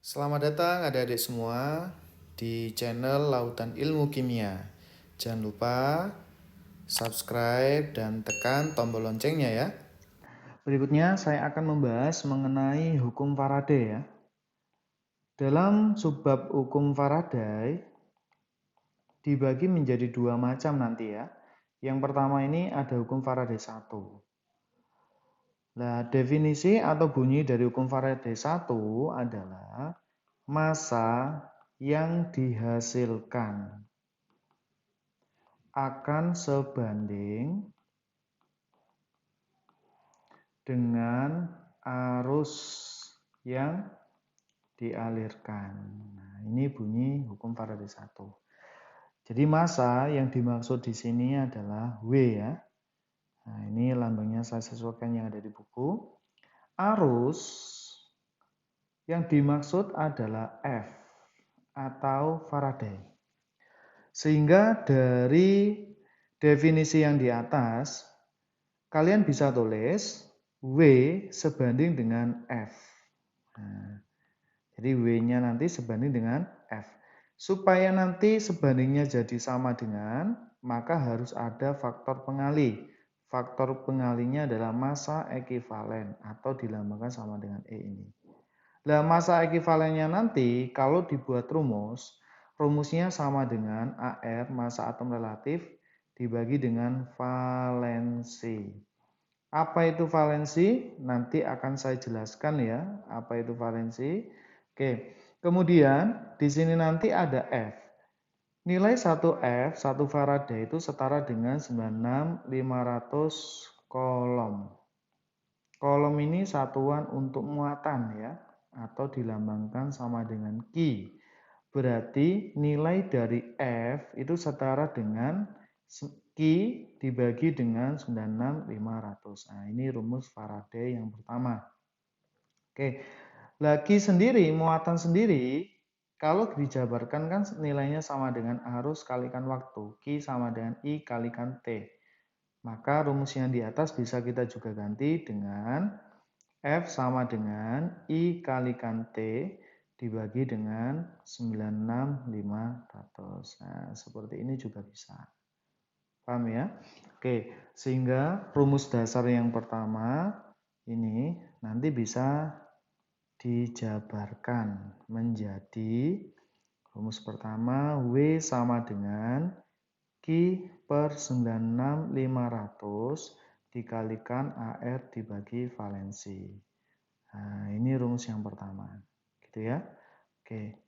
Selamat datang adik-adik semua di channel Lautan Ilmu Kimia. Jangan lupa subscribe dan tekan tombol loncengnya ya. Berikutnya saya akan membahas mengenai hukum Faraday ya. Dalam subbab hukum Faraday dibagi menjadi dua macam nanti ya. Yang pertama ini ada hukum Faraday 1. Nah, definisi atau bunyi dari hukum Faraday 1 adalah massa yang dihasilkan akan sebanding dengan arus yang dialirkan. Nah, ini bunyi hukum Faraday 1. Jadi massa yang dimaksud di sini adalah W ya. Nah, ini lambangnya saya sesuaikan yang ada di buku. Arus yang dimaksud adalah F atau Faraday. Sehingga dari definisi yang di atas, kalian bisa tulis W sebanding dengan F. Nah, jadi W-nya nanti sebanding dengan F. Supaya nanti sebandingnya jadi sama dengan, maka harus ada faktor pengali. Faktor pengalinya adalah massa ekivalen atau dilambangkan sama dengan E ini. Nah, massa ekivalennya nanti kalau dibuat rumusnya sama dengan AR, massa atom relatif, dibagi dengan valensi. Apa itu valensi? Nanti akan saya jelaskan ya, apa itu valensi. Oke, kemudian di sini nanti ada F. Nilai 1 F, 1 Faraday itu setara dengan 96.500 kolom. Kolom ini satuan untuk muatan ya, atau dilambangkan sama dengan Q. Berarti nilai dari F itu setara dengan Q dibagi dengan 96.500. Nah, ini rumus Faraday yang pertama. Oke, lagi sendiri, muatan sendiri, kalau dijabarkan kan nilainya sama dengan arus kalikan waktu. Q sama dengan I kalikan T. Maka rumus yang di atas bisa kita juga ganti dengan F sama dengan I kalikan T dibagi dengan 96.500. Nah, seperti ini juga bisa. Paham ya? Oke, sehingga rumus dasar yang pertama ini nanti bisa dijabarkan menjadi rumus pertama W sama dengan Q per 96.500 dikalikan AR dibagi valensi. Nah, ini rumus yang pertama. Gitu ya. Oke.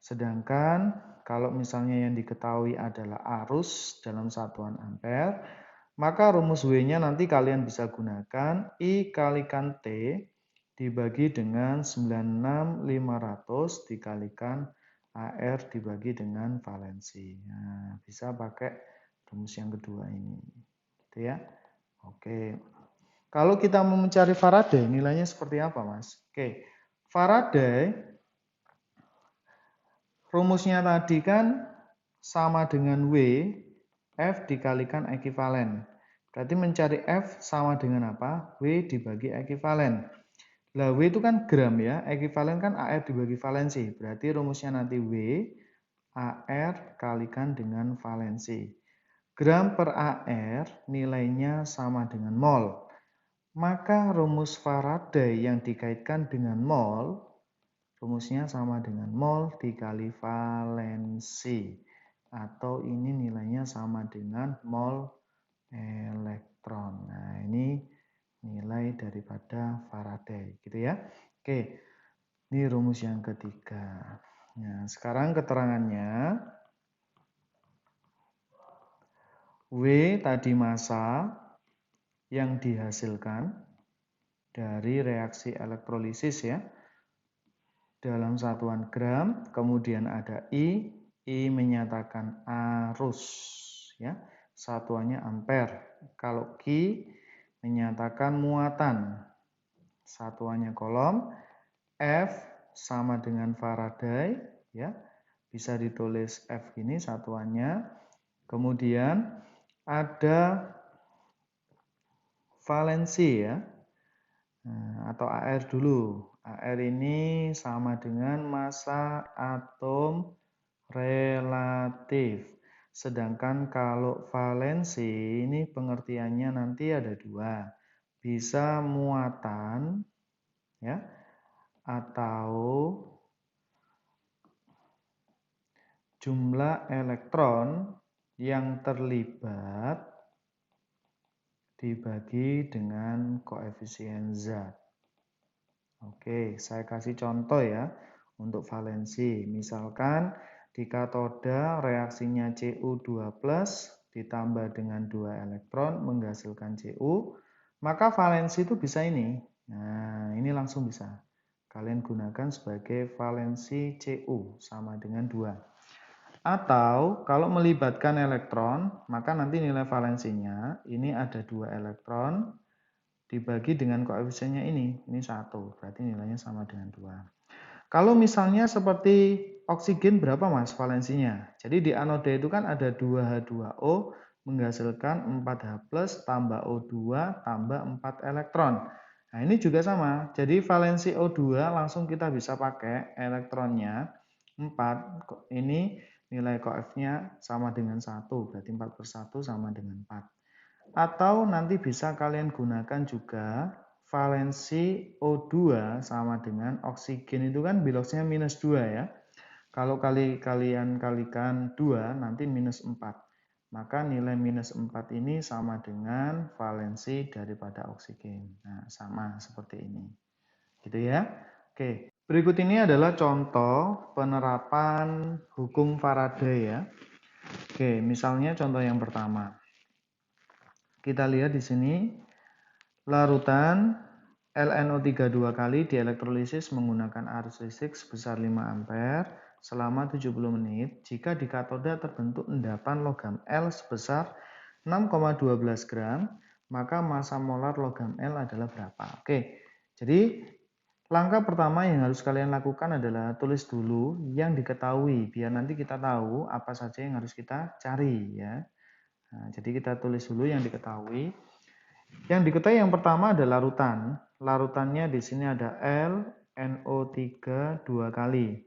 Sedangkan kalau misalnya yang diketahui adalah arus dalam satuan ampere, maka rumus W-nya nanti kalian bisa gunakan I kalikan T dibagi dengan 96.500 dikalikan AR dibagi dengan valensi. Nah, bisa pakai rumus yang kedua ini. Gitu ya. Oke. Kalau kita mau mencari Faraday, nilainya seperti apa, Mas? Oke. Faraday rumusnya tadi kan sama dengan W, F dikalikan ekivalen. Berarti mencari F sama dengan apa? W dibagi ekivalen. Lah W itu kan gram ya, ekivalen kan AR dibagi valensi. Berarti rumusnya nanti W AR kalikan dengan valensi. Gram per AR nilainya sama dengan mol. Maka rumus Faraday yang dikaitkan dengan mol, rumusnya sama dengan mol dikali valensi. Atau ini nilainya sama dengan mol elektron. Nah, ini nilai daripada Faraday, gitu ya. Oke, ini rumus yang ketiga. Nah, sekarang keterangannya. W tadi massa yang dihasilkan dari reaksi elektrolisis ya. Dalam satuan gram, kemudian ada I menyatakan arus ya. Satuannya ampere. Kalau Q menyatakan muatan. Satuannya kolom. F sama dengan Faraday ya. Bisa ditulis F ini satuannya. Kemudian ada valensi ya. Nah, atau AR dulu. AR ini sama dengan massa atom relatif. Sedangkan kalau valensi ini pengertiannya nanti ada dua. Bisa muatan ya atau jumlah elektron yang terlibat dibagi dengan koefisien Z. Oke, saya kasih contoh ya untuk valensi. Misalkan di katoda reaksinya Cu2+ ditambah dengan 2 elektron menghasilkan Cu, maka valensi itu bisa ini. Nah, ini langsung bisa. Kalian gunakan sebagai valensi Cu sama dengan 2. Atau kalau melibatkan elektron, maka nanti nilai valensinya ini ada 2 elektron dibagi dengan koefisiennya ini 1, berarti nilainya sama dengan 2. Kalau misalnya seperti oksigen berapa Mas valensinya? Jadi di anoda itu kan ada 2H2O menghasilkan 4H+ tambah O2 tambah 4 elektron. Nah ini juga sama, jadi valensi O2 langsung kita bisa pakai elektronnya 4, ini nilai koefnya sama dengan 1, berarti 4/1 sama dengan 4. Atau nanti bisa kalian gunakan juga valensi O2 sama dengan oksigen itu kan biloxnya -2 ya. Kalau kalian kalikan 2 nanti -4. Maka nilai -4 ini sama dengan valensi daripada oksigen. Nah, sama seperti ini. Gitu ya. Oke, berikut ini adalah contoh penerapan hukum Faraday ya. Oke, misalnya contoh yang pertama. Kita lihat di sini larutan LNO3 dua kali dielektrolisis menggunakan arus listrik sebesar 5 ampere selama 70 menit jika di katoda terbentuk endapan logam L sebesar 6,12 gram, maka massa molar logam L adalah berapa? Oke, jadi langkah pertama yang harus kalian lakukan adalah tulis dulu yang diketahui biar nanti kita tahu apa saja yang harus kita cari ya. Nah, jadi kita tulis dulu yang diketahui. Yang diketahui yang pertama adalah larutan. Larutannya di sini ada LNO3 dua kali.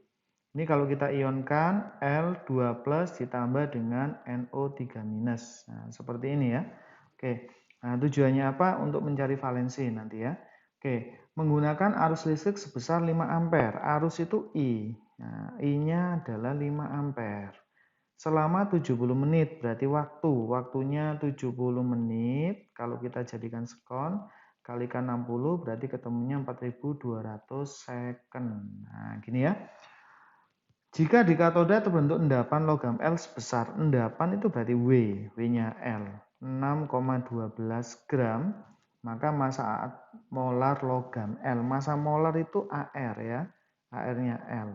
Ini kalau kita ionkan L2+ ditambah dengan NO3-. Nah, seperti ini ya. Oke. Nah, tujuannya apa? Untuk mencari valensi nanti ya. Oke, menggunakan arus listrik sebesar 5 ampere. Arus itu I. Nah, I-nya adalah 5 ampere. Selama 70 menit, berarti waktunya 70 menit, kalau kita jadikan sekon, kalikan 60, berarti ketemunya 4200 second. Nah, gini ya. Jika di katoda terbentuk endapan logam L sebesar, endapan itu berarti W-nya L, 6,12 gram, maka massa molar logam L. Massa molar itu AR ya, AR-nya L.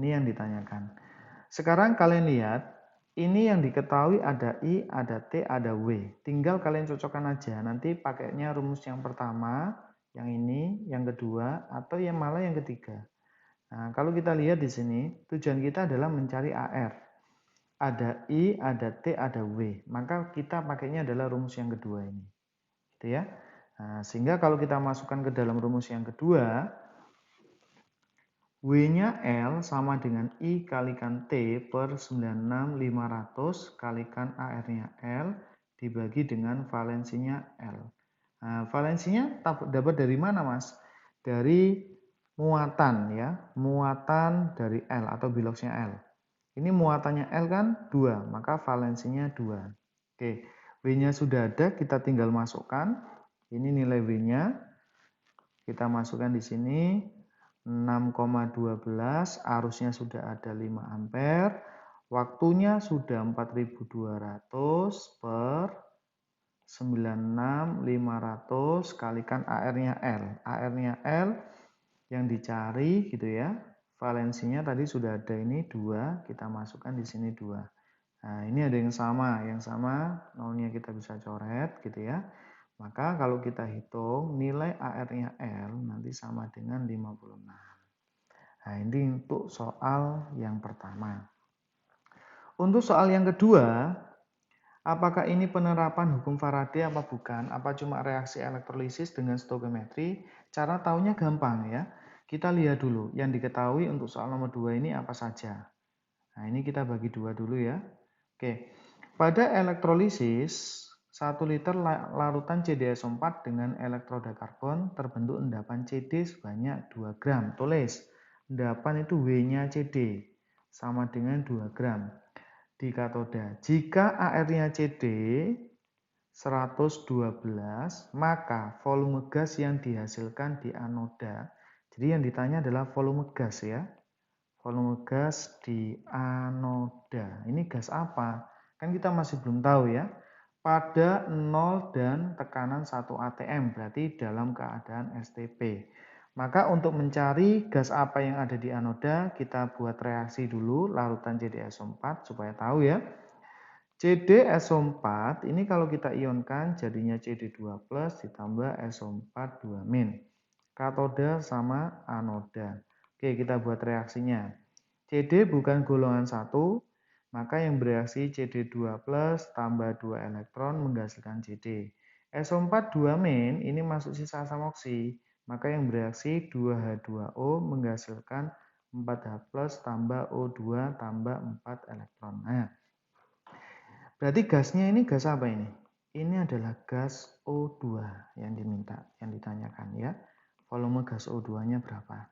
Ini yang ditanyakan. Sekarang kalian lihat, ini yang diketahui ada I, ada T, ada W. Tinggal kalian cocokkan aja. Nanti pakainya rumus yang pertama, yang ini, yang kedua, atau yang malah yang ketiga. Nah, kalau kita lihat di sini, tujuan kita adalah mencari AR. Ada I, ada T, ada W. Maka kita pakainya adalah rumus yang kedua ini. Gitu ya. Nah, sehingga kalau kita masukkan ke dalam rumus yang kedua, W-nya L sama dengan I kalikan T per 96500 kalikan AR-nya L dibagi dengan valensinya L. Nah, valensinya dapat dari mana Mas? Dari muatan ya, muatan dari L atau biloxnya L. Ini muatannya L kan 2, maka valensinya 2. Oke, W-nya sudah ada, kita tinggal masukkan. Ini nilai W-nya. Kita masukkan di sini. 6,12, arusnya sudah ada 5 ampere, waktunya sudah 4200 per 96500 kalikan AR-nya L. AR-nya L yang dicari gitu ya. Valensinya tadi sudah ada ini 2, kita masukkan di sini 2. Nah, ini ada yang sama nolnya kita bisa coret gitu ya. Maka kalau kita hitung nilai AR-nya L nanti sama dengan 56. Nah, ini untuk soal yang pertama. Untuk soal yang kedua, Apakah ini penerapan hukum Faraday apa bukan? Apa cuma reaksi elektrolisis dengan stoichiometri? Cara taunya gampang ya. Kita lihat dulu yang diketahui untuk soal nomor 2 ini apa saja. Nah, ini kita bagi dua dulu ya. Oke. Pada elektrolisis, 1 liter larutan CdSO4 dengan elektroda karbon terbentuk endapan Cd sebanyak 2 gram. Tulis, endapan itu W-nya Cd sama dengan 2 gram di katoda. Jika AR-nya Cd 112, maka volume gas yang dihasilkan di anoda. Jadi yang ditanya adalah volume gas ya. Volume gas di anoda. Ini gas apa? Kan kita masih belum tahu ya. Pada 0 dan tekanan 1 atm, berarti dalam keadaan STP. Maka untuk mencari gas apa yang ada di anoda, kita buat reaksi dulu larutan CdSO4 supaya tahu ya. CdSO4 ini kalau kita ionkan jadinya Cd2+ ditambah SO4 2-. Katoda sama anoda. Oke, kita buat reaksinya. Cd bukan golongan 1, maka yang bereaksi Cd2+ tambah 2 elektron menghasilkan Cd. SO4 2- ini masuk sisa asam oksi, maka yang bereaksi 2H2O menghasilkan 4H+ tambah O2 tambah 4 elektron. Nah, berarti gasnya ini gas apa ini? Ini adalah gas O2 yang diminta, yang ditanyakan ya. Volume gas O2-nya berapa?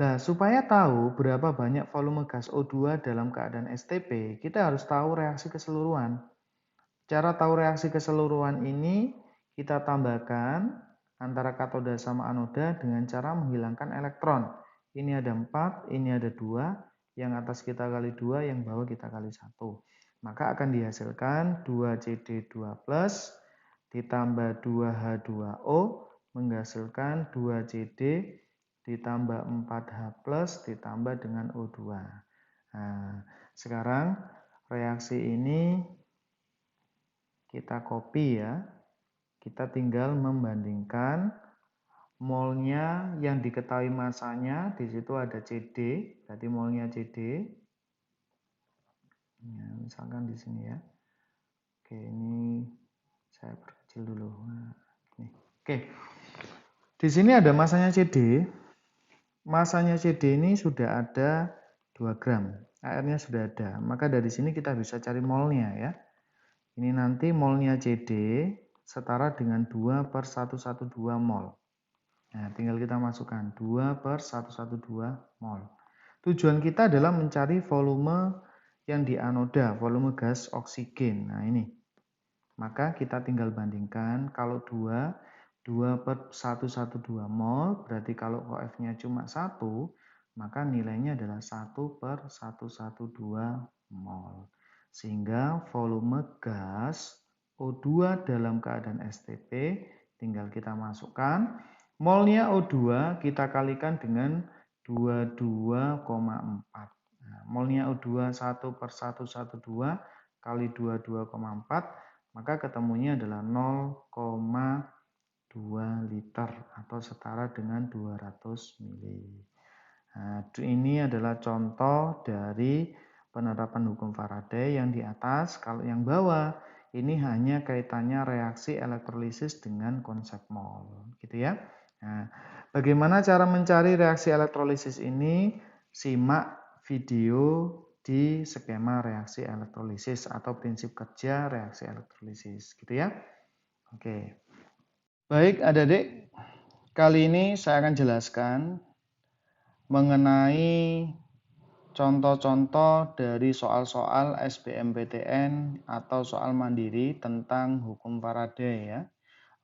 Nah, supaya tahu berapa banyak volume gas O2 dalam keadaan STP, kita harus tahu reaksi keseluruhan. Cara tahu reaksi keseluruhan ini kita tambahkan antara katoda sama anoda dengan cara menghilangkan elektron. Ini ada 4, ini ada 2, yang atas kita kali 2, yang bawah kita kali 1. Maka akan dihasilkan 2Cd2+ ditambah 2H2O menghasilkan 2Cd ditambah 4H+ ditambah dengan O2. Nah, sekarang reaksi ini kita copy ya. Kita tinggal membandingkan molnya yang diketahui masanya. Di situ ada Cd, berarti molnya Cd. Ya, misalkan di sini ya. Oke, ini saya perkecil dulu. Nah, ini. Oke. Di sini ada masanya Cd. Masanya Cd ini sudah ada 2 gram. AR-nya sudah ada. Maka dari sini kita bisa cari molnya ya. Ini nanti molnya Cd setara dengan 2/112 mol. Nah, tinggal kita masukkan 2/112 mol. Tujuan kita adalah mencari volume yang di anoda, volume gas oksigen. Nah, ini. Maka kita tinggal bandingkan, kalau 2/112 mol, berarti kalau OF-nya cuma 1, maka nilainya adalah 1/112 mol. Sehingga volume gas O2 dalam keadaan STP tinggal kita masukkan. Molnya O2 kita kalikan dengan 22,4. Nah, molnya O2 1/112 kali 22,4, maka ketemunya adalah 0,2 liter atau setara dengan 200 mili. Nah, ini adalah contoh dari penerapan hukum Faraday yang di atas. Kalau yang bawah ini hanya kaitannya reaksi elektrolisis dengan konsep mol, gitu ya. Nah, bagaimana cara mencari reaksi elektrolisis ini? Simak video di skema reaksi elektrolisis atau prinsip kerja reaksi elektrolisis, gitu ya. Oke. Baik, adik-adik, kali ini saya akan jelaskan mengenai contoh-contoh dari soal-soal SBMPTN atau soal mandiri tentang hukum Faraday ya.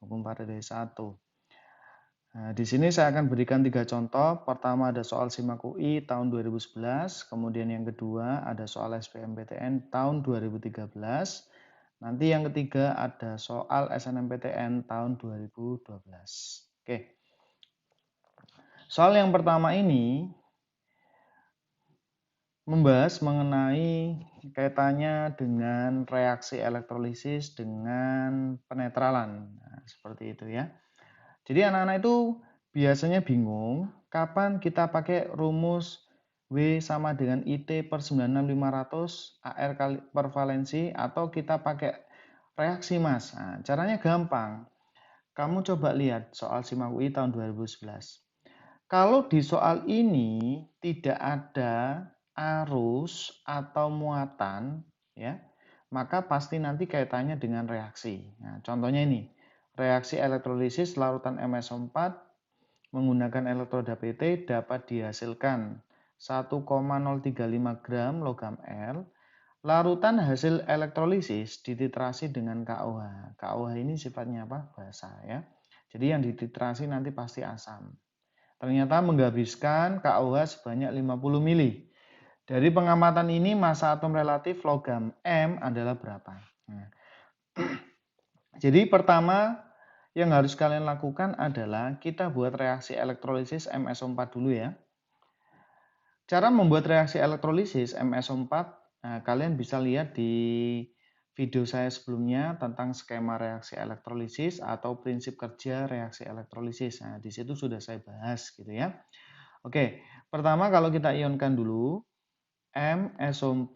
Hukum Faraday 1. Nah, di sini saya akan berikan 3 contoh. Pertama ada soal SIMAK UI tahun 2011, kemudian yang kedua ada soal SBMPTN tahun 2013. Nanti yang ketiga ada soal SNMPTN tahun 2012. Oke. Soal yang pertama ini membahas mengenai kaitannya dengan reaksi elektrolisis dengan penetralan. Nah, seperti itu ya. Jadi anak-anak itu biasanya bingung kapan kita pakai rumus W sama dengan IT per 96500 AR per valensi atau kita pakai reaksi massa. Caranya gampang. Kamu coba lihat soal SIMAK UI tahun 2011. Kalau di soal ini tidak ada arus atau muatan, ya, maka pasti nanti kaitannya dengan reaksi. Nah, contohnya ini, reaksi elektrolisis larutan MsO4 menggunakan elektroda PT dapat dihasilkan 1,035 gram logam L. Larutan hasil elektrolisis dititrasi dengan KOH. KOH ini sifatnya apa? Basa, ya. Jadi yang dititrasi nanti pasti asam. Ternyata menghabiskan KOH sebanyak 50 mili. Dari pengamatan ini massa atom relatif logam M adalah berapa? Nah, jadi pertama yang harus kalian lakukan adalah kita buat reaksi elektrolisis MsO4 dulu ya. Cara membuat reaksi elektrolisis MsO4, nah, kalian bisa lihat di video saya sebelumnya tentang skema reaksi elektrolisis atau prinsip kerja reaksi elektrolisis. Nah, di situ sudah saya bahas gitu ya. Oke, pertama kalau kita ionkan dulu MsO4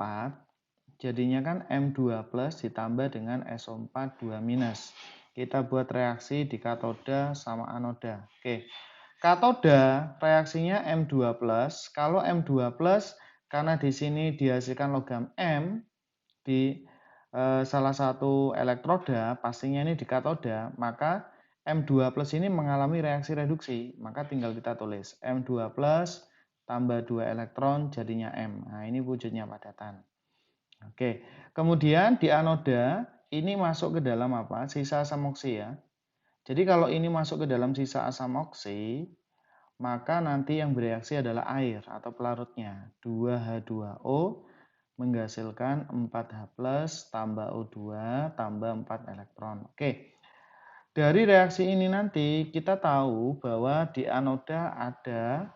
jadinya kan M2 plus ditambah dengan SO4 2 minus. Kita buat reaksi di katoda sama anoda. Oke. Katoda reaksinya M2 plus. Kalau M2 plus karena di sini dihasilkan logam M di salah satu elektroda, pastinya ini di katoda, maka M2 plus ini mengalami reaksi reduksi. Maka tinggal kita tulis M2 plus tambah 2 elektron jadinya M. Nah, ini wujudnya padatan. Oke, kemudian di anoda ini masuk ke dalam apa? Sisa asam oksi ya. Jadi kalau ini masuk ke dalam sisa asam oksi, maka nanti yang bereaksi adalah air atau pelarutnya. 2H2O menghasilkan 4H+ tambah O2 tambah 4 elektron. Oke. Dari reaksi ini nanti kita tahu bahwa di anoda ada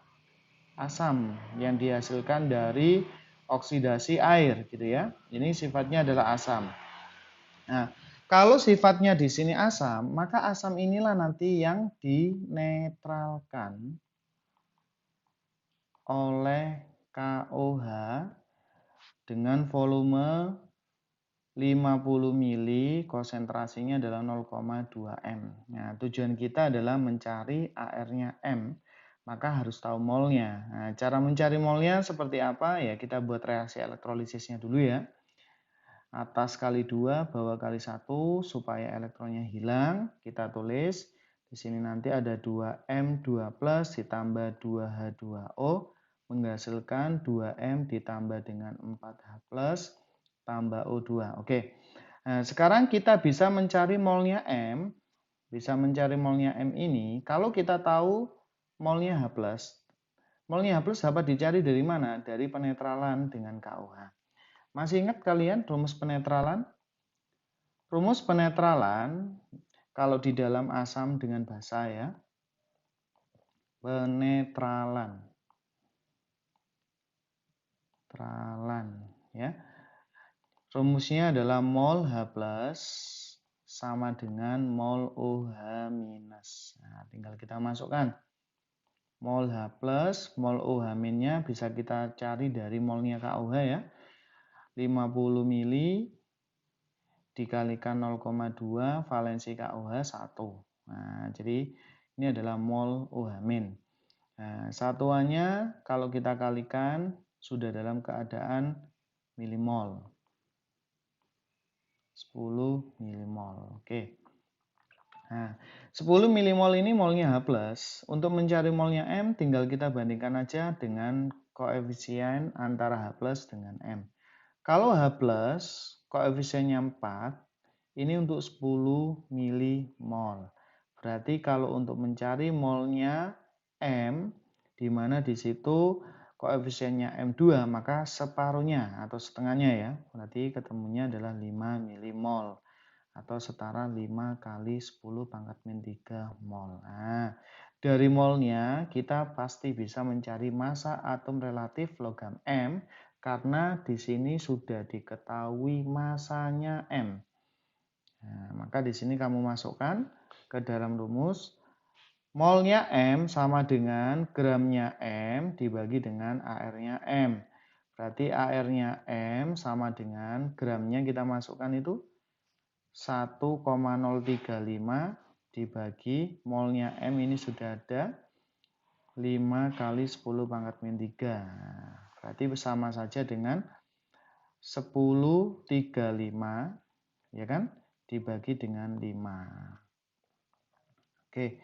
asam yang dihasilkan dari oksidasi air gitu ya. Ini sifatnya adalah asam. Nah, kalau sifatnya di sini asam, maka asam inilah nanti yang dinetralkan oleh KOH dengan volume 50 mili, konsentrasinya adalah 0,2 M. Nah, tujuan kita adalah mencari AR-nya M, maka harus tahu molnya. Nah, cara mencari molnya seperti apa? Ya, kita buat reaksi elektrolisisnya dulu ya. Atas kali 2, bawah kali 1, supaya elektronnya hilang, kita tulis. Di sini nanti ada 2M2 plus ditambah 2H2O, menghasilkan 2M ditambah dengan 4H plus tambah O2. Oke. Nah, sekarang kita bisa mencari molnya M. Bisa mencari molnya M ini kalau kita tahu molnya H+. Molnya H+ dapat dicari dari mana? Dari penetralan dengan KOH. Masih ingat kalian rumus penetralan? Rumus penetralan kalau di dalam asam dengan basa ya. Penetralan. Ya. Rumusnya adalah mol H+ sama dengan mol OH-. Nah, tinggal kita masukkan. Mol H+, mol OH-nya bisa kita cari dari molnya KOH ya. 50 mili dikalikan 0,2 valensi KOH 1. Nah, jadi ini adalah mol OH-. Nah, satuannya kalau kita kalikan sudah dalam keadaan milimol. 10 milimol. Oke. Nah, 10 milimol ini molnya H+. Untuk mencari molnya M, tinggal kita bandingkan aja dengan koefisien antara H+ dengan M. Kalau H+, koefisiennya 4, ini untuk 10 milimol. Berarti kalau untuk mencari molnya M, di mana di situ koefisiennya M2, maka separuhnya atau setengahnya ya. Berarti ketemunya adalah 5 milimol atau setara 5 kali 10 pangkat min 3 mol. Nah, dari molnya kita pasti bisa mencari massa atom relatif logam M karena di sini sudah diketahui massanya M. Nah, maka di sini kamu masukkan ke dalam rumus. Molnya M sama dengan gramnya M dibagi dengan AR-nya M. Berarti AR-nya M sama dengan gramnya kita masukkan itu 1,035 dibagi molnya M ini sudah ada 5 kali 10 pangkat min 3. Berarti sama saja dengan 1035 ya kan dibagi dengan 5. Oke.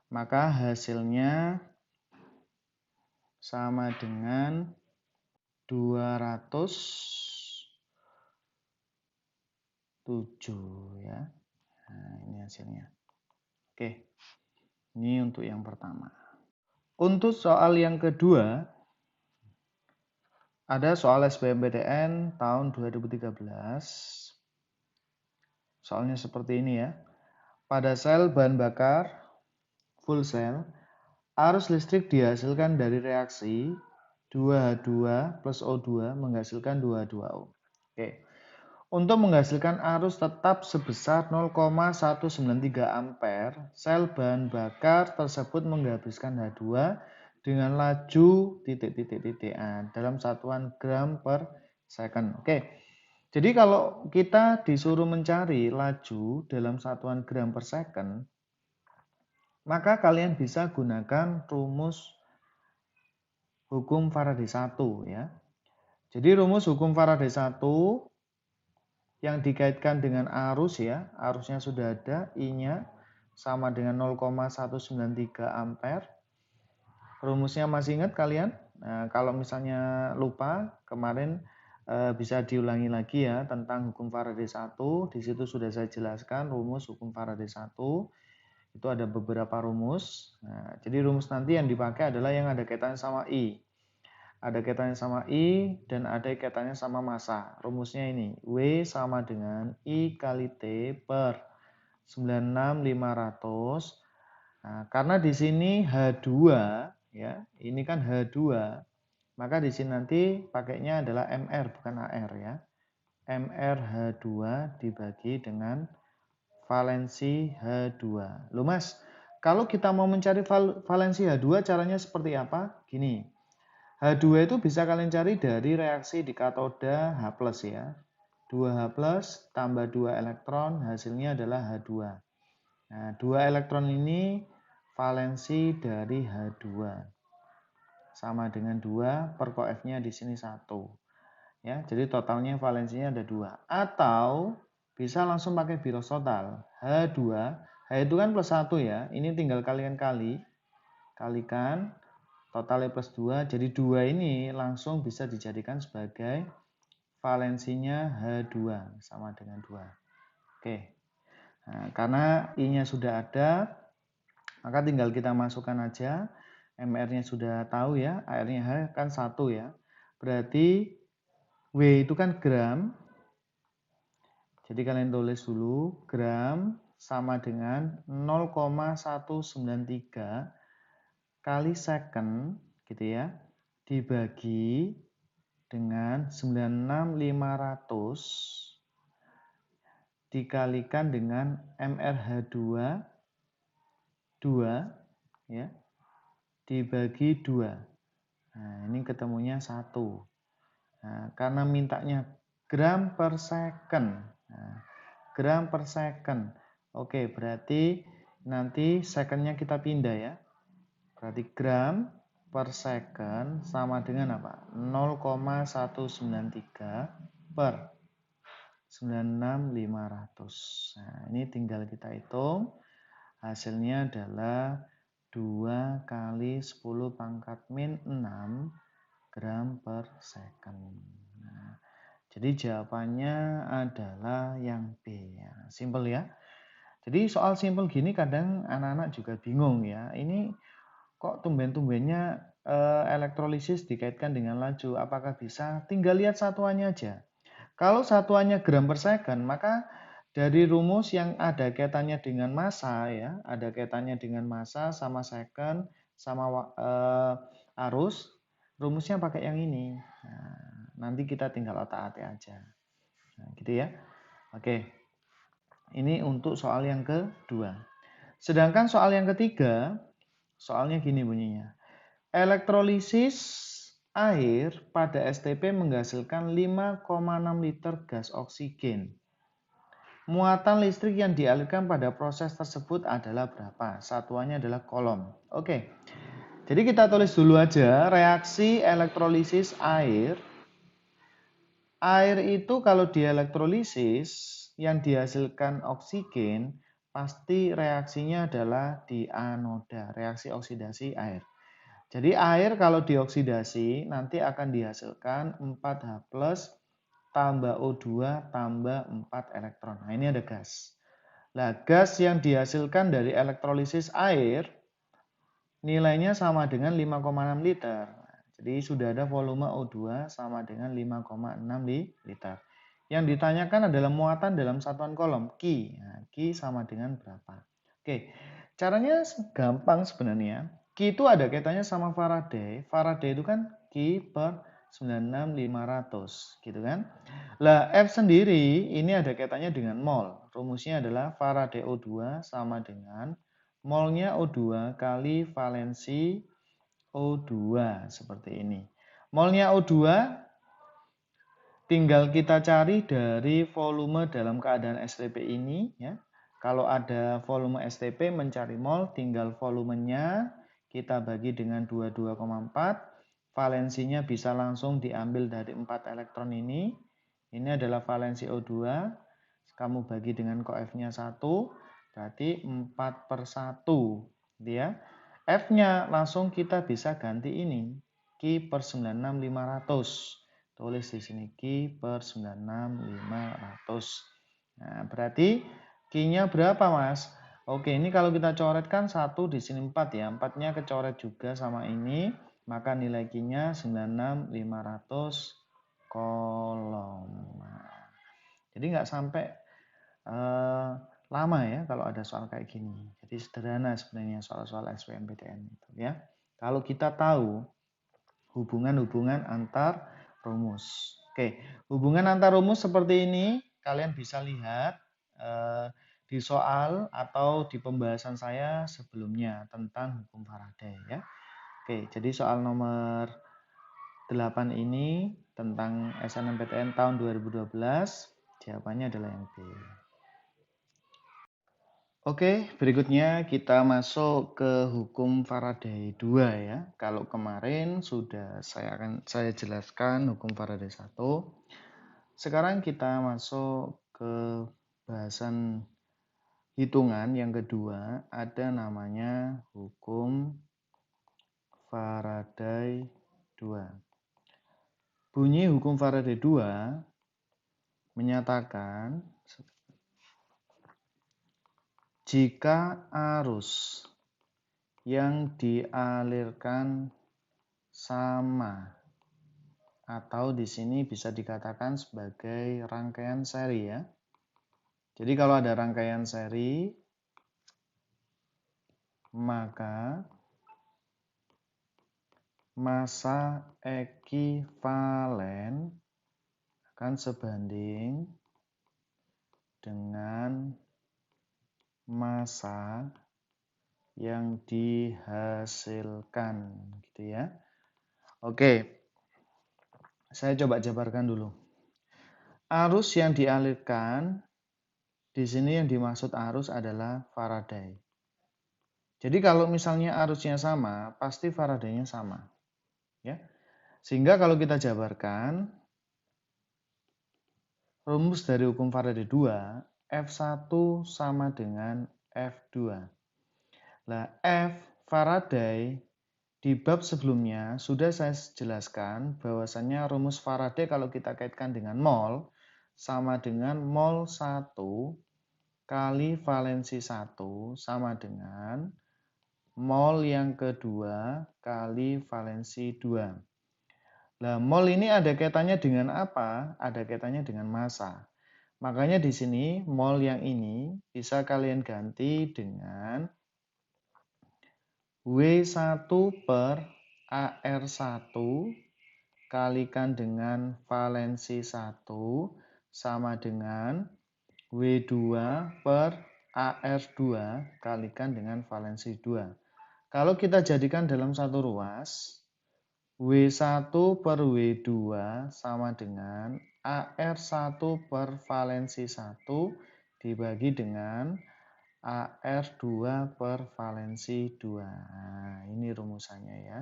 Maka hasilnya sama dengan 207 ya. Nah, ini hasilnya. Oke. Ini untuk yang pertama. Untuk soal yang kedua, ada soal SBMPTN tahun 2013. Soalnya seperti ini ya. Pada sel bahan bakar full cell, arus listrik dihasilkan dari reaksi 2H2 plus O2 menghasilkan 2H2O. Oke. Untuk menghasilkan arus tetap sebesar 0,193 ampere, sel bahan bakar tersebut menghabiskan H2 dengan laju dalam satuan gram per second. Oke. Jadi kalau kita disuruh mencari laju dalam satuan gram per second, maka kalian bisa gunakan rumus hukum Faraday 1 ya. Jadi rumus hukum Faraday 1 yang dikaitkan dengan arus ya, arusnya sudah ada, I-nya sama dengan 0,193 ampere. Rumusnya masih ingat kalian? Nah, kalau misalnya lupa, kemarin bisa diulangi lagi ya tentang hukum Faraday 1. Di situ sudah saya jelaskan rumus hukum Faraday 1. Itu ada beberapa rumus. Nah, jadi rumus nanti yang dipakai adalah yang ada kaitannya sama I. Ada kaitannya sama I dan ada kaitannya sama massa. Rumusnya ini, W sama dengan I kali T per 96500. Nah, karena di sini H2 ya, ini kan H2, maka di sini nanti pakainya adalah MR bukan AR ya. MR H2 dibagi dengan valensi H2. Loh Mas, kalau kita mau mencari valensi H2 caranya seperti apa? Gini, H2 itu bisa kalian cari dari reaksi di katoda H+ ya. 2H+ tambah 2 elektron hasilnya adalah H2. Nah, 2 elektron ini valensi dari H2. Sama dengan 2 per F-nya di sini 1. Ya, jadi totalnya valensinya ada 2. Atau bisa langsung pakai biros total. H2, H itu kan plus 1 ya. Ini tinggal kalikan, totalnya plus 2. Jadi 2 ini langsung bisa dijadikan sebagai valensinya H2 sama dengan 2. Oke. Nah, karena I-nya sudah ada, maka tinggal kita masukkan aja. MR-nya sudah tahu ya, AR-nya H kan 1 ya. Berarti W itu kan gram. Jadi kalian tulis dulu, gram sama dengan 0,193 kali second gitu ya, dibagi dengan 96500 dikalikan dengan MRH2 2 ya, dibagi 2. Nah, ini ketemunya 1. Nah, karena mintanya gram per second. Nah, gram per second. Oke, berarti nanti secondnya kita pindah ya. Berarti gram per second sama dengan apa? 0,193 per 96500. Nah, ini tinggal kita hitung. Hasilnya adalah 2 kali 10 pangkat min 6 gram per second. Nah, jadi jawabannya adalah yang B ya. Simple ya. Jadi soal simple gini kadang anak-anak juga bingung ya. Ini kok tumben-tumbennya elektrolisis dikaitkan dengan laju. Apakah bisa? Tinggal lihat satuannya aja. Kalau satuannya gram per second, maka dari rumus yang ada kaitannya dengan massa ya, ada kaitannya dengan massa sama second sama arus, rumusnya pakai yang ini. Nah, nanti kita tinggal otak-atik aja. Nah, gitu ya. Oke. Ini untuk soal yang kedua. Sedangkan soal yang ketiga, soalnya gini bunyinya. Elektrolisis air pada STP menghasilkan 5,6 liter gas oksigen. Muatan listrik yang dialirkan pada proses tersebut adalah berapa? Satuannya adalah Coulomb. Oke. Jadi kita tulis dulu aja reaksi elektrolisis air. Air itu kalau dielektrolisis yang dihasilkan oksigen pasti reaksinya adalah di anoda, reaksi oksidasi air. Jadi air kalau dioksidasi nanti akan dihasilkan 4H+ tambah O2 tambah 4 elektron. Nah, ini ada gas. Nah, gas yang dihasilkan dari elektrolisis air nilainya sama dengan 5,6 liter. Jadi sudah ada volume O2 sama dengan 5,6 liter. Yang ditanyakan adalah muatan dalam satuan Coulomb, Q. Nah, Q sama dengan berapa? Oke, caranya gampang sebenarnya. Q itu ada kaitannya sama Faraday. Faraday itu kan Q per 96500, gitu kan? Lah, F sendiri ini ada kaitannya dengan mol. Rumusnya adalah Faraday O2 sama dengan molnya O2 kali valensi O2 seperti ini. Molnya O2 tinggal kita cari dari volume dalam keadaan STP ini ya. Kalau ada volume STP mencari mol tinggal volumenya kita bagi dengan 22,4. Valensinya bisa langsung diambil dari 4 elektron ini. Ini adalah valensi O2. Kamu bagi dengan koefnya 1, berarti 4/1. Ya. F-nya langsung kita bisa ganti ini. Q per 96500. Tulis di sini Q per 96500. Nah, berarti Q-nya berapa, Mas? Oke, ini kalau kita coretkan 1 di sini 4 ya. 4-nya kecoret juga sama ini. Maka nilai Q-nya 96500 Coulomb. Nah, jadi nggak sampai lama ya kalau ada soal kayak gini. Jadi sederhana sebenarnya soal-soal SBMPTN itu ya. Kalau kita tahu hubungan-hubungan antar rumus. Oke, hubungan antar rumus seperti ini kalian bisa lihat di soal atau di pembahasan saya sebelumnya tentang hukum Faraday ya. Oke, jadi soal nomor 8 ini tentang SNMPTN tahun 2012, jawabannya adalah yang B. Oke, berikutnya kita masuk ke hukum Faraday 2 ya. Kalau kemarin sudah saya jelaskan hukum Faraday 1. Sekarang kita masuk ke bahasan hitungan yang kedua, ada namanya hukum Faraday 2. Bunyi hukum Faraday 2 menyatakan jika arus yang dialirkan sama atau di sini bisa dikatakan sebagai rangkaian seri ya. Jadi kalau ada rangkaian seri maka massa ekivalen akan sebanding dengan massa yang dihasilkan gitu ya. Oke. Saya coba jabarkan dulu. Arus yang dialirkan di sini yang dimaksud arus adalah Faraday. Jadi kalau misalnya arusnya sama, pasti Faraday-nya sama. Ya. Sehingga kalau kita jabarkan rumus dari hukum Faraday 2, F1 sama dengan F2. Nah, F Faraday di bab sebelumnya sudah saya jelaskan bahwasannya rumus Faraday kalau kita kaitkan dengan mol sama dengan mol 1 kali valensi 1 sama dengan mol yang kedua kali valensi 2. Nah, mol ini ada kaitannya dengan apa? Ada kaitannya dengan massa. Makanya di sini mol yang ini bisa kalian ganti dengan W1 per AR1 kalikan dengan valensi 1 sama dengan W2 per AR2 kalikan dengan valensi 2. Kalau kita jadikan dalam satu ruas, W1 per W2 sama dengan AR1 per valensi 1 dibagi dengan AR2 per valensi 2. Nah, ini rumusannya ya.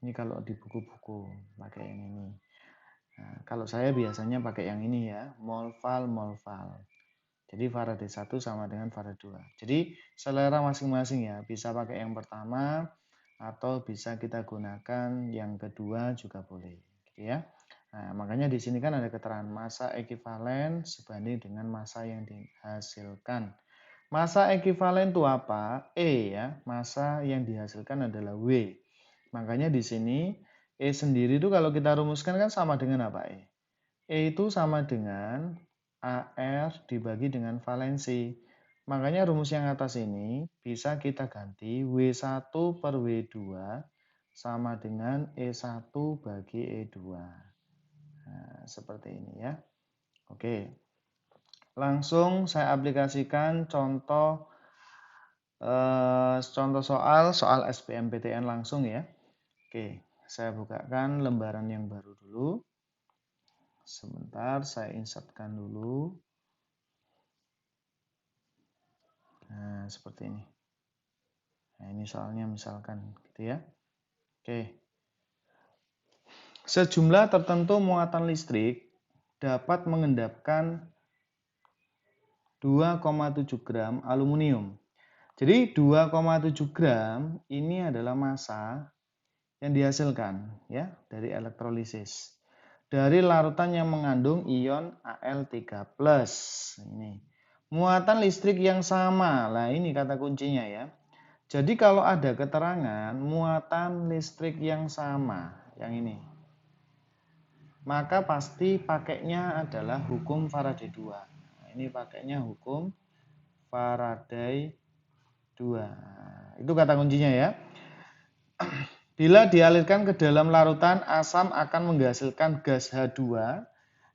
Ini kalau di buku-buku pakai yang ini. Nah, kalau saya biasanya pakai yang ini ya, mol-val. Jadi Faraday 1 sama dengan Faraday 2. Jadi selera masing-masing ya, bisa pakai yang pertama atau bisa kita gunakan yang kedua juga boleh, gitu ya. Nah, makanya di sini kan ada keterangan massa ekivalen sebanding dengan massa yang dihasilkan. Massa ekivalen itu apa? E ya, massa yang dihasilkan adalah W. Makanya di sini E sendiri itu kalau kita rumuskan kan sama dengan apa E? E itu sama dengan AR dibagi dengan valensi. Makanya rumus yang atas ini bisa kita ganti W1 per W2 sama dengan E1 bagi E2. Nah, seperti ini ya. Oke. Langsung saya aplikasikan contoh soal SBMPTN langsung ya. Oke, saya bukakan lembaran yang baru dulu. Sebentar, saya insertkan dulu. Nah, seperti ini. Nah, ini soalnya misalkan gitu ya. Oke. Sejumlah tertentu muatan listrik dapat mengendapkan 2,7 gram aluminium. Jadi 2,7 gram ini adalah massa yang dihasilkan ya dari elektrolisis. Dari larutan yang mengandung ion Al3+. Ini. Muatan listrik yang sama. Lah ini kata kuncinya ya. Jadi kalau ada keterangan muatan listrik yang sama, yang ini, maka pasti pakainya adalah hukum Faraday 2. Nah, ini pakainya hukum Faraday 2. Itu kata kuncinya ya. Bila dialirkan ke dalam larutan, asam akan menghasilkan gas H2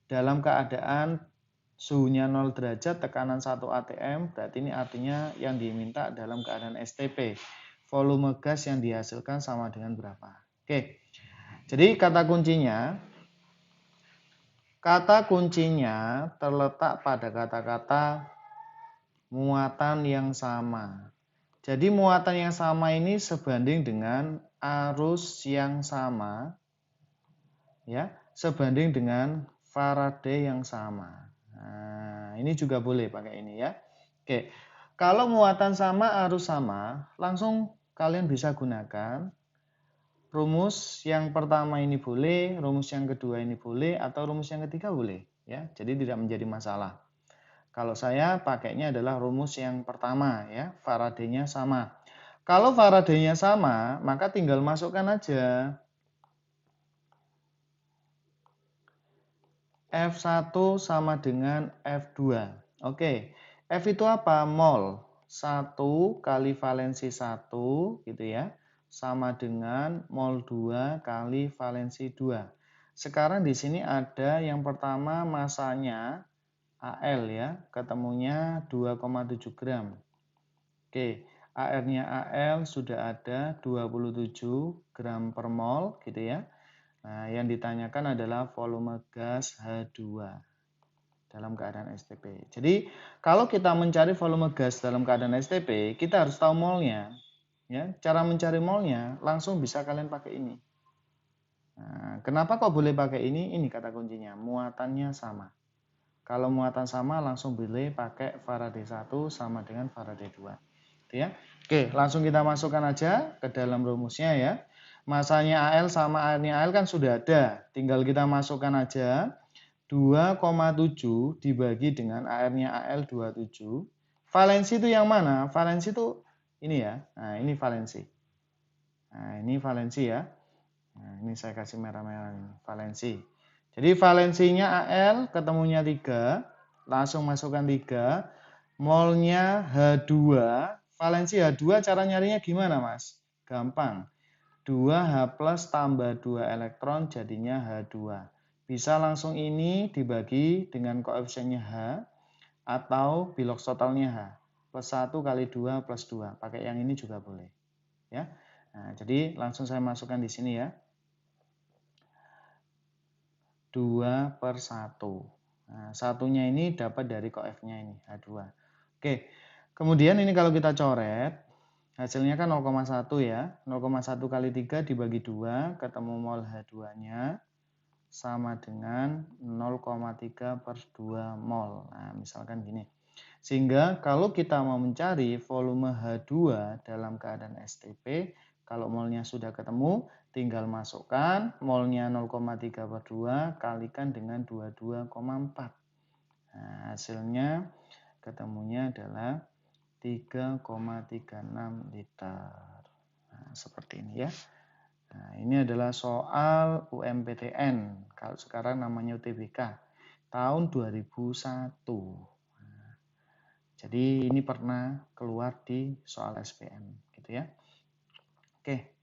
dalam keadaan suhunya 0 derajat, tekanan 1 atm, berarti ini artinya yang diminta dalam keadaan STP. Volume gas yang dihasilkan sama dengan berapa? Oke, jadi kata kuncinya terletak pada kata-kata muatan yang sama. Jadi muatan yang sama ini sebanding dengan arus yang sama, ya, sebanding dengan Faraday yang sama. Nah, ini juga boleh pakai ini ya. Oke, kalau muatan sama, arus sama, langsung kalian bisa gunakan rumus yang pertama ini boleh, rumus yang kedua ini boleh, atau rumus yang ketiga boleh, ya. Jadi tidak menjadi masalah. Kalau saya pakainya adalah rumus yang pertama ya, Faraday-nya sama. Kalau Faraday-nya sama, maka tinggal masukkan aja F1 sama dengan F2. Oke, F itu apa? Mol. 1 kali valensi 1 gitu ya, sama dengan mol 2 kali valensi 2. Sekarang di sini ada yang pertama masanya Al ya, ketemunya 2,7 gram. Oke, AR-nya Al sudah ada 27 gram per mol gitu ya. Nah, yang ditanyakan adalah volume gas H2 dalam keadaan STP. Jadi, kalau kita mencari volume gas dalam keadaan STP, kita harus tahu molnya. Ya, cara mencari molnya langsung bisa kalian pakai ini. Nah, kenapa kok boleh pakai ini? Ini kata kuncinya, muatannya sama. Kalau muatan sama langsung boleh pakai Faraday 1 sama dengan Faraday 2. Ya. Oke, langsung kita masukkan aja ke dalam rumusnya ya. Masanya Al sama airnya Al kan sudah ada. Tinggal kita masukkan aja 2,7 dibagi dengan airnya Al 27. Valensi itu yang mana? Valensi itu ini ya. Nah, ini valensi. Nah, ini valensi ya. Nah, ini saya kasih merah-merah ini, valensi. Jadi valensinya Al ketemunya 3, langsung masukkan 3. Molnya H2, valensi H2 cara nyarinya gimana Mas? Gampang. 2H plus tambah 2 elektron jadinya H2. Bisa langsung ini dibagi dengan koefisiennya H atau biloks totalnya H. Plus 1 kali 2 plus 2. Pakai yang ini juga boleh. Ya. Nah, jadi langsung saya masukkan di sini ya. 2/1. Nah, satunya ini dapat dari koefnya ini, H2. Oke, kemudian ini kalau kita coret, hasilnya kan 0,1 ya. 0,1 kali 3 dibagi 2, ketemu mol H2-nya sama dengan 0,3 per 2 mol. Nah, misalkan gini. Sehingga kalau kita mau mencari volume H2 dalam keadaan STP, kalau molnya sudah ketemu, tinggal masukkan molnya 0,3 per 2 kalikan dengan 22,4. Nah, hasilnya ketemunya adalah 3,36 liter. Nah, seperti ini ya. Nah, ini adalah soal UMPTN. Kalau sekarang namanya UTBK. Tahun 2001. Nah, jadi ini pernah keluar di soal SPM gitu ya. Oke.